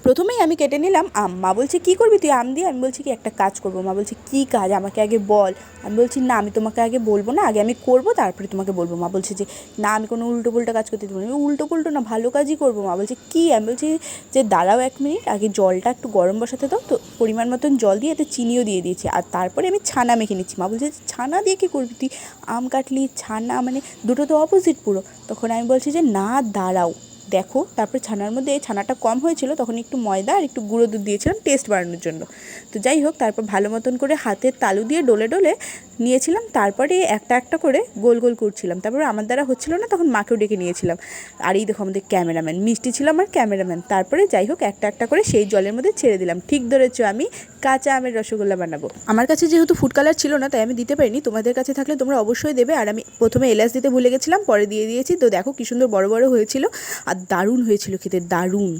প্রথমেই আমি কেটে নিলাম আম। মা বলছে কী করবি তুই আম দিয়ে? আমি বলছি কি একটা কাজ করবো। মা বলছে কী কাজ আমাকে আগে বল। আমি বলছি না আমি তোমাকে আগে বলবো না, আগে আমি করবো তারপরে তোমাকে বলবো। মা বলছে যে না আমি কোনো উল্টো পুল্টো কাজ করতে দেবো না। উল্টো পুল্টো না, ভালো কাজই করবো। মা বলছে কী? আমি বলছি যে দাঁড়াও 1 মিনিট, আগে জলটা একটু গরম বসাতে দাও। তো পরিমাণ মতন জল দিয়ে এতে চিনিও দিয়ে দিয়েছি, আর তারপরে আমি ছানা মেখে নিচ্ছি। মা বলছে ছানা দিয়ে কী করবি তুই? আম কাটলি, ছানা, মানে দুটো তো অপোজিট পুরো। তখন আমি বলছি যে না দাঁড়াও দেখো। তারপরে ছানার মধ্যে ছানাটা কম হয়েছিল, তখন একটু ময়দা আর একটু গুঁড়ো দুধ দিয়েছিলাম টেস্ট বাড়ানোর জন্য। তো যাই হোক, তারপর ভালো মতন করে হাতের তালু দিয়ে ডলে ডলে নিয়েছিলাম। তারপরে একটা একটা করে গোল গোল করছিলাম। তারপরে আমার দ্বারা হচ্ছিল না, তখন মাকেও ডেকে নিয়েছিলাম। আর এই দেখো আমাদের ক্যামেরাম্যান, মিষ্টি ছিল আমার ক্যামেরাম্যান। তারপরে যাই হোক একটা একটা করে সেই জলের মধ্যে ছেড়ে দিলাম। ঠিক ধরেছো, আমি কাঁচা আমের রসগোল্লা বানাবো। আমার কাছে যেহেতু ফুড কালার ছিল না তাই আমি দিতে পারিনি, তোমাদের কাছে থাকলে তোমরা অবশ্যই দেবে। আর আমি প্রথমে এলাচ দিতে ভুলে গেছিলাম, পরে দিয়ে দিয়েছি। তো দেখো কি সুন্দর বড় বড় হয়েছিল আর দারুণ হয়েছিল খেতে, দারুণ।